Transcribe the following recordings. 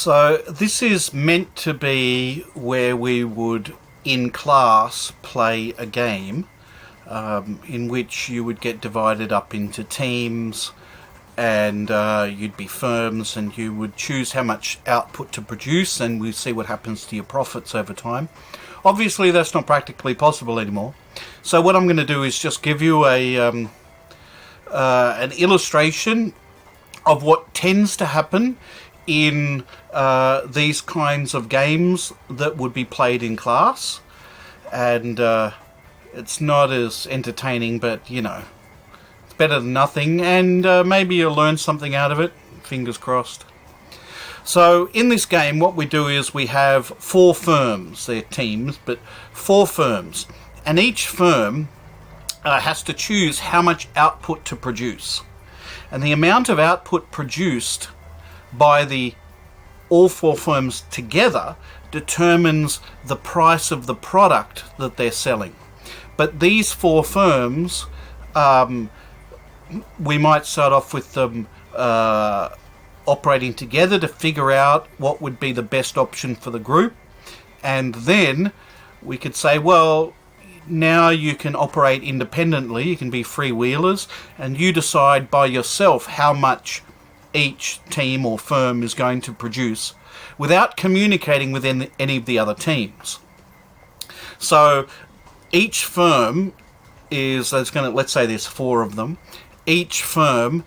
So this is meant to be where we would, in class, play a game in which you would get divided up into teams, and you'd be firms, and you would choose how much output to produce, and we see what happens to your profits over time. Obviously that's not practically possible anymore, so what I'm going to do is just give you an illustration of what tends to happen in these kinds of games that would be played in class. And it's not as entertaining, but you know, it's better than nothing, and maybe you'll learn something out of it, fingers crossed. So in this game what we do is we have 4 firms. They're teams, but 4 firms, and each firm has to choose how much output to produce, and the amount of output produced by all 4 firms together determines the price of the product that they're selling. But these 4 firms, we might start off with them operating together to figure out what would be the best option for the group, and then we could say, well, now you can operate independently, you can be freewheelers, and you decide by yourself how much each team or firm is going to produce without communicating with any of the other teams. So each firm is, let's say there's 4 of them, each firm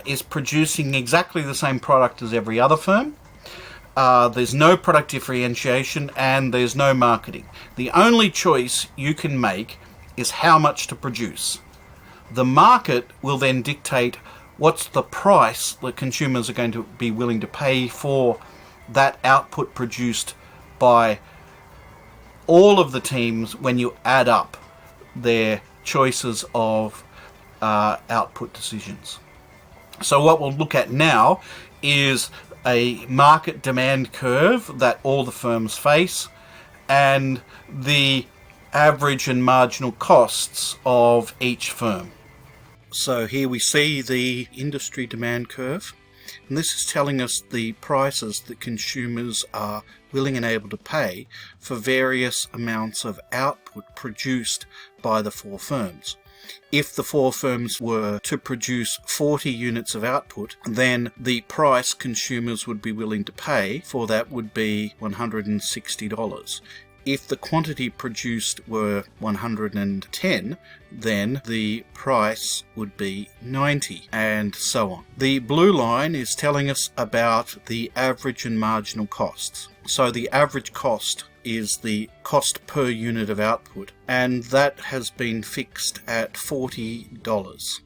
is producing exactly the same product as every other firm. There's no product differentiation and there's no marketing. The only choice you can make is how much to produce. The market will then dictate what's the price that consumers are going to be willing to pay for that output produced by all of the teams when you add up their choices of output decisions. So what we'll look at now is a market demand curve that all the firms face, and the average and marginal costs of each firm. So here we see the industry demand curve, and this is telling us the prices that consumers are willing and able to pay for various amounts of output produced by the 4 firms. If the 4 firms were to produce 40 units of output, then the price consumers would be willing to pay for that would be $160. If the quantity produced were 110, then the price would be 90, and so on. The blue line is telling us about the average and marginal costs. So the average cost is the cost per unit of output, and that has been fixed at $40.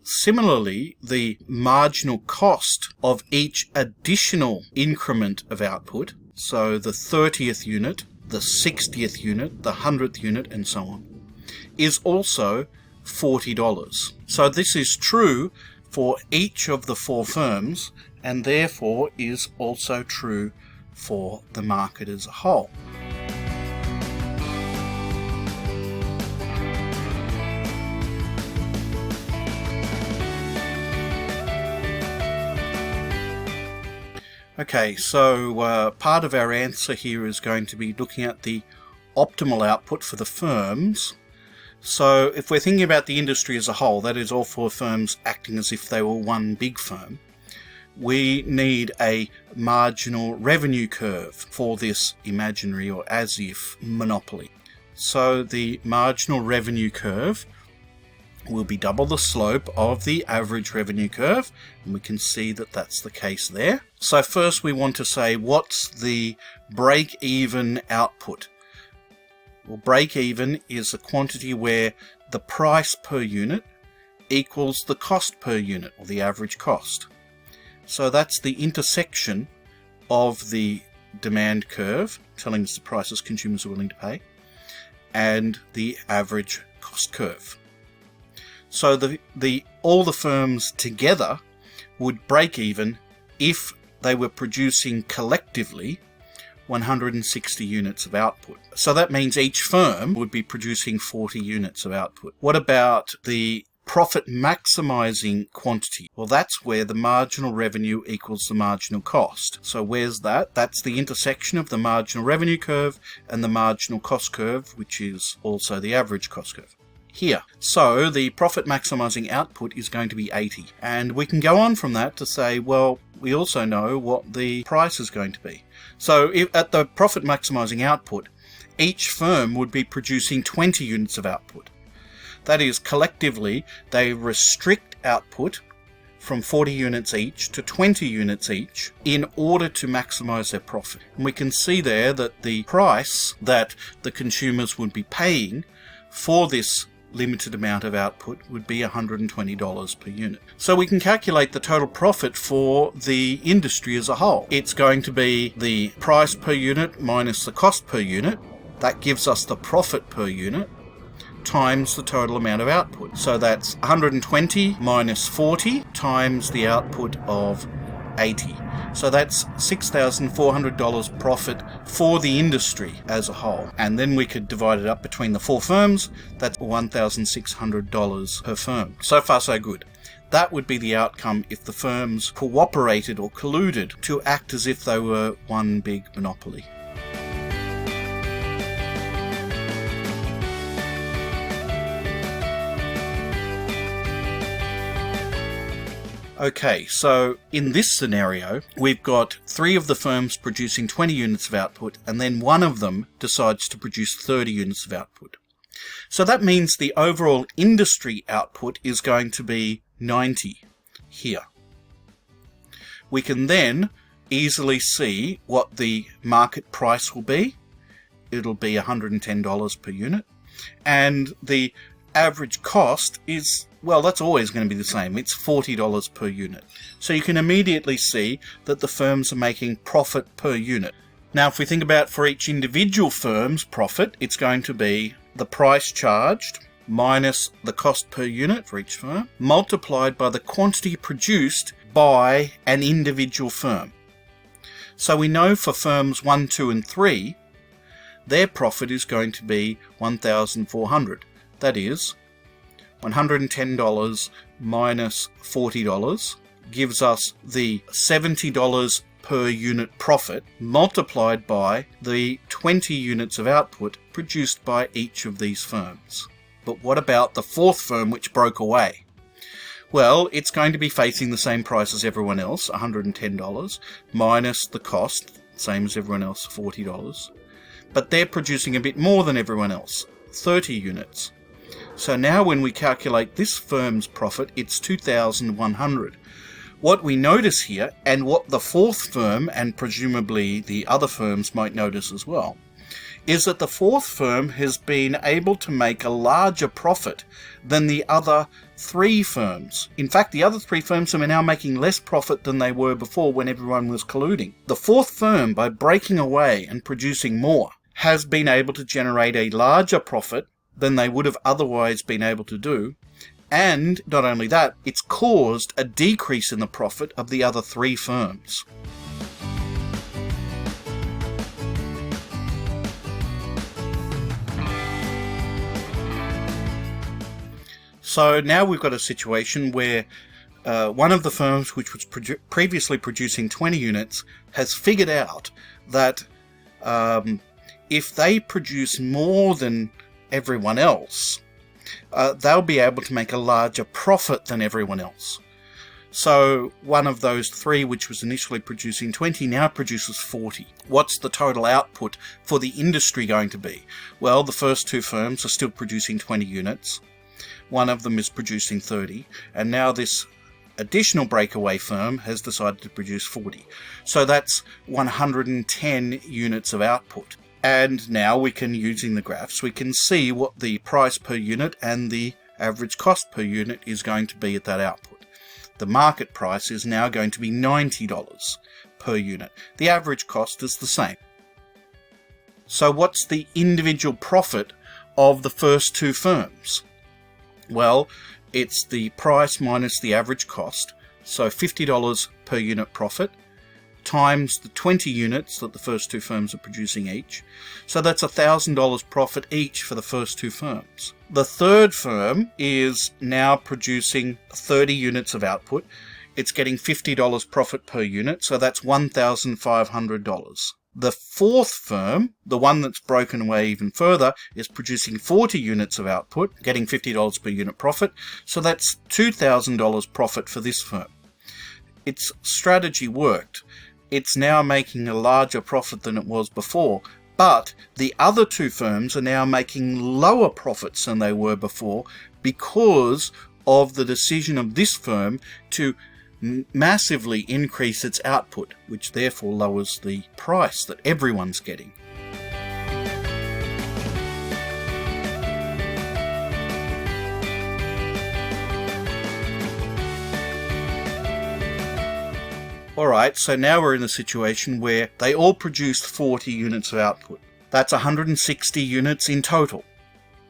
Similarly, the marginal cost of each additional increment of output, so the 30th unit, the 60th unit, the 100th unit, and so on, is also $40. So this is true for each of the 4 firms, and therefore is also true for the market as a whole. Okay, so part of our answer here is going to be looking at the optimal output for the firms. So if we're thinking about the industry as a whole, that is all 4 firms acting as if they were one big firm, we need a marginal revenue curve for this imaginary or as if monopoly. So the marginal revenue curve will be double the slope of the average revenue curve, and we can see that that's the case there. So first we want to say, what's the break-even output? Well, break-even is a quantity where the price per unit equals the cost per unit, or the average cost. So that's the intersection of the demand curve, telling us the prices consumers are willing to pay, and the average cost curve. So all the firms together would break even if they were producing collectively 160 units of output. So that means each firm would be producing 40 units of output. What about the profit maximizing quantity. Well, that's where the marginal revenue equals the marginal cost. So where's that? That's the intersection of the marginal revenue curve and the marginal cost curve, which is also the average cost curve. Here. So the profit maximizing output is going to be 80. And we can go on from that to say, well, we also know what the price is going to be. So if at the profit maximizing output, each firm would be producing 20 units of output. That is, collectively, they restrict output from 40 units each to 20 units each in order to maximize their profit. And we can see there that the price that the consumers would be paying for this limited amount of output would be $120 per unit. So we can calculate the total profit for the industry as a whole. It's going to be the price per unit minus the cost per unit. That gives us the profit per unit times the total amount of output. So that's 120 minus 40 times the output of 80. So that's $6,400 profit for the industry as a whole. And then we could divide it up between the 4 firms. That's $1,600 per firm. So far, so good. That would be the outcome if the firms cooperated or colluded to act as if they were one big monopoly. Okay, so in this scenario, we've got 3 of the firms producing 20 units of output, and then one of them decides to produce 30 units of output. So that means the overall industry output is going to be 90 here. We can then easily see what the market price will be. It'll be $110 per unit, and the average cost is, well, that's always going to be the same. It's $40 per unit. So you can immediately see that the firms are making profit per unit. Now, if we think about for each individual firm's profit, it's going to be the price charged minus the cost per unit for each firm, multiplied by the quantity produced by an individual firm. So we know for firms 1, 2, and 3, their profit is going to be $1,400. That is, $110 minus $40 gives us the $70 per unit profit multiplied by the 20 units of output produced by each of these firms. But what about the 4th firm which broke away? Well, it's going to be facing the same price as everyone else, $110, minus the cost, same as everyone else, $40. But they're producing a bit more than everyone else, 30 units. So now when we calculate this firm's profit, it's $2,100. What we notice here, and what the 4th firm, and presumably the other firms might notice as well, is that the 4th firm has been able to make a larger profit than the other 3 firms. In fact, the other 3 firms are now making less profit than they were before when everyone was colluding. The 4th firm, by breaking away and producing more, has been able to generate a larger profit than they would have otherwise been able to do. And not only that, it's caused a decrease in the profit of the other 3 firms. So now we've got a situation where one of the firms which was previously producing 20 units has figured out that if they produce more than everyone else, they'll be able to make a larger profit than everyone else. So one of those 3, which was initially producing 20, now produces 40. What's the total output for the industry going to be? Well, the first 2 firms are still producing 20 units. One of them is producing 30, and now this additional breakaway firm has decided to produce 40. So that's 110 units of output. And now we can, using the graphs, we can see what the price per unit and the average cost per unit is going to be at that output. The market price is now going to be $90 per unit. The average cost is the same. So what's the individual profit of the first 2 firms? Well, it's the price minus the average cost. So $50 per unit profit times the 20 units that the first two firms are producing each. So that's $1,000 profit each for the first two firms. The third firm is now producing 30 units of output. It's getting $50 profit per unit, so that's $1,500. The fourth firm, the one that's broken away even further, is producing 40 units of output, getting $50 per unit profit, so that's $2,000 profit for this firm. Its strategy worked. It's now making a larger profit than it was before, but the other two firms are now making lower profits than they were before because of the decision of this firm to massively increase its output, which therefore lowers the price that everyone's getting. Alright, so now we're in a situation where they all produced 40 units of output. That's 160 units in total.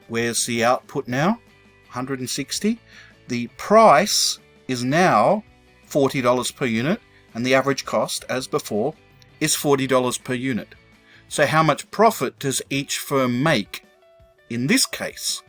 Where's the output now? 160. The price is now $40 per unit, and the average cost, as before, is $40 per unit. So how much profit does each firm make in this case?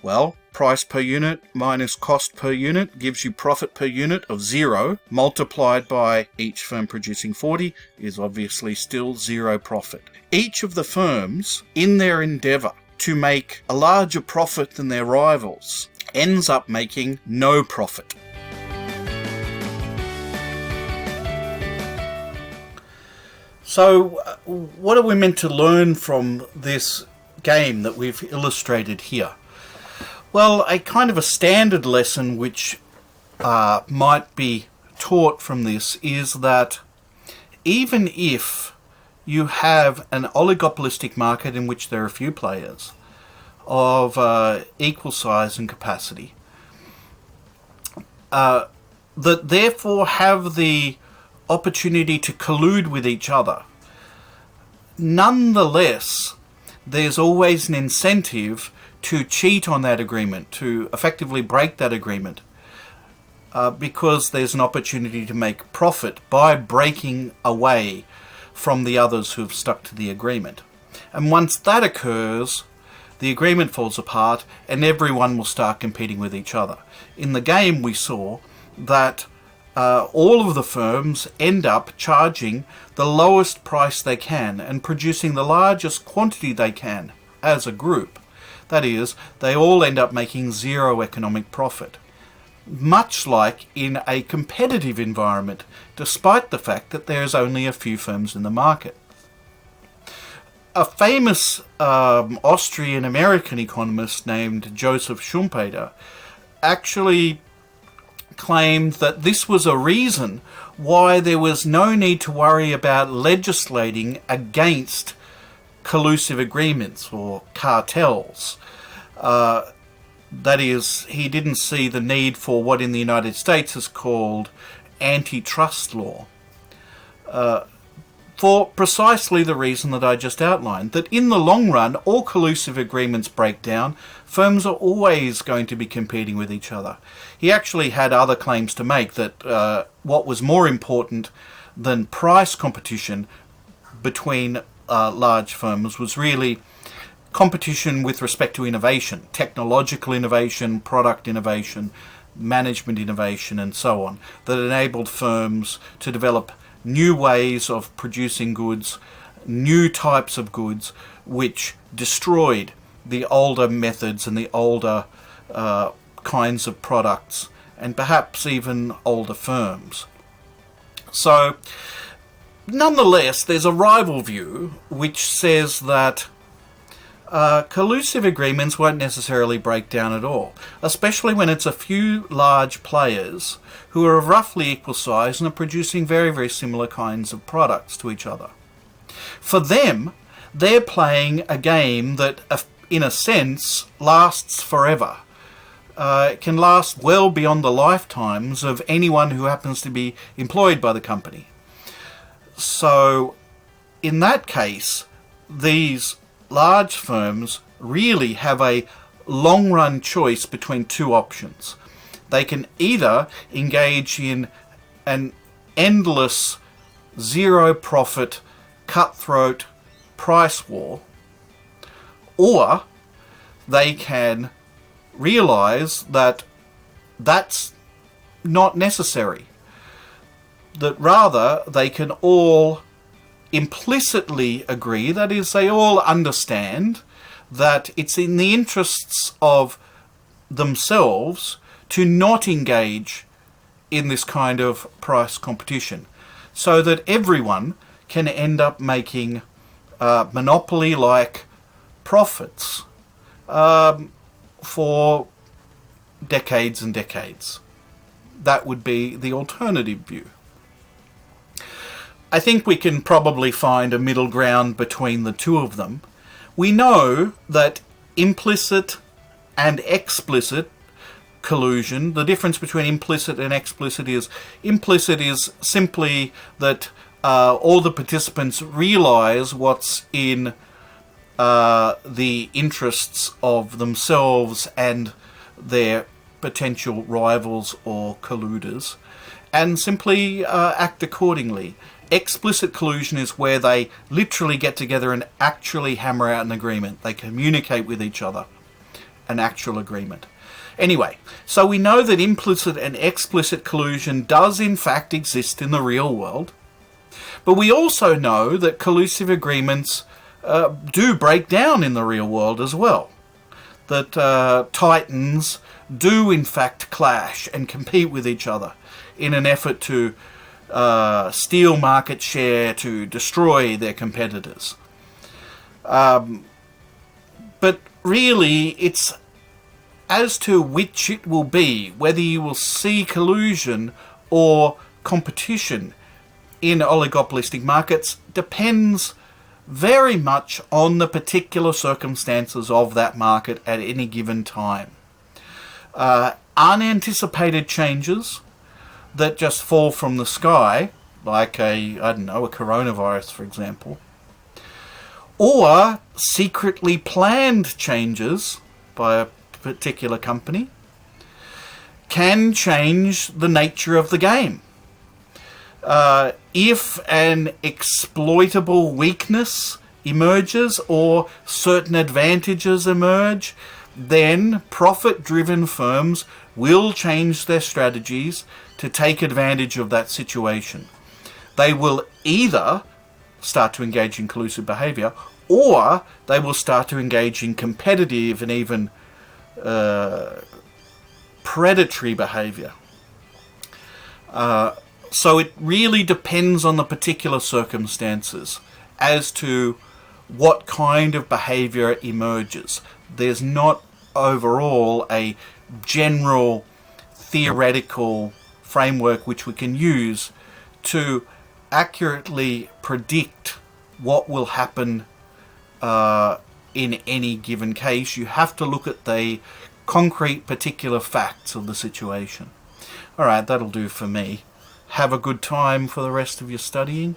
Well, price per unit minus cost per unit gives you profit per unit of 0, multiplied by each firm producing 40 is obviously still 0 profit. Each of the firms, in their endeavour to make a larger profit than their rivals, ends up making no profit. So, what are we meant to learn from this game that we've illustrated here? Well, a kind of a standard lesson which might be taught from this is that even if you have an oligopolistic market in which there are a few players of equal size and capacity, that therefore have the opportunity to collude with each other, nonetheless, there's always an incentive to cheat on that agreement, to effectively break that agreement, because there's an opportunity to make profit by breaking away from the others who've stuck to the agreement. And once that occurs, the agreement falls apart and everyone will start competing with each other. In the game we saw that all of the firms end up charging the lowest price they can and producing the largest quantity they can as a group. That is, they all end up making 0 economic profit. Much like in a competitive environment, despite the fact that there's only a few firms in the market. A famous Austrian-American economist named Joseph Schumpeter actually claimed that this was a reason why there was no need to worry about legislating against collusive agreements or cartels. That is, he didn't see the need for what in the United States is called antitrust law, for precisely the reason that I just outlined, that in the long run, all collusive agreements break down. Firms are always going to be competing with each other. He actually had other claims to make, that what was more important than price competition between large firms was really competition with respect to innovation, technological innovation, product innovation, management innovation, and so on, that enabled firms to develop new ways of producing goods, new types of goods, which destroyed the older methods and the older kinds of products, and perhaps even older firms. So, nonetheless, there's a rival view which says that collusive agreements won't necessarily break down at all, especially when it's a few large players who are of roughly equal size and are producing very, very similar kinds of products to each other. For them, they're playing a game that, in a sense, lasts forever. It can last well beyond the lifetimes of anyone who happens to be employed by the company. So, in that case, these large firms really have a long-run choice between two options. They can either engage in an endless zero profit, cutthroat price war, or they can realize that that's not necessary, that rather they can all implicitly agree, that is, they all understand that it's in the interests of themselves to not engage in this kind of price competition, so that everyone can end up making monopoly-like profits for decades and decades. That would be the alternative view. I think we can probably find a middle ground between the two of them. We know that implicit and explicit collusion, the difference between implicit and explicit is simply that all the participants realize what's in the interests of themselves and their potential rivals or colluders, and simply act accordingly. Explicit collusion is where they literally get together and actually hammer out an agreement. They communicate with each other, an actual agreement. Anyway, so we know that implicit and explicit collusion does in fact exist in the real world, but we also know that collusive agreements do break down in the real world as well. That titans do in fact clash and compete with each other in an effort to steal market share, to destroy their competitors. But really, it's as to which it will be, whether you will see collusion or competition in oligopolistic markets, depends very much on the particular circumstances of that market at any given time. Unanticipated changes that just fall from the sky, like a coronavirus, for example, or secretly planned changes by a particular company, can change the nature of the game. If an exploitable weakness emerges or certain advantages emerge, then profit-driven firms will change their strategies to take advantage of that situation. They will either start to engage in collusive behavior, or they will start to engage in competitive and even predatory behavior. So it really depends on the particular circumstances as to what kind of behavior emerges. There's not overall a general theoretical framework which we can use to accurately predict what will happen in any given case. You have to look at the concrete particular facts of the situation. Alright, that'll do for me. Have a good time for the rest of your studying.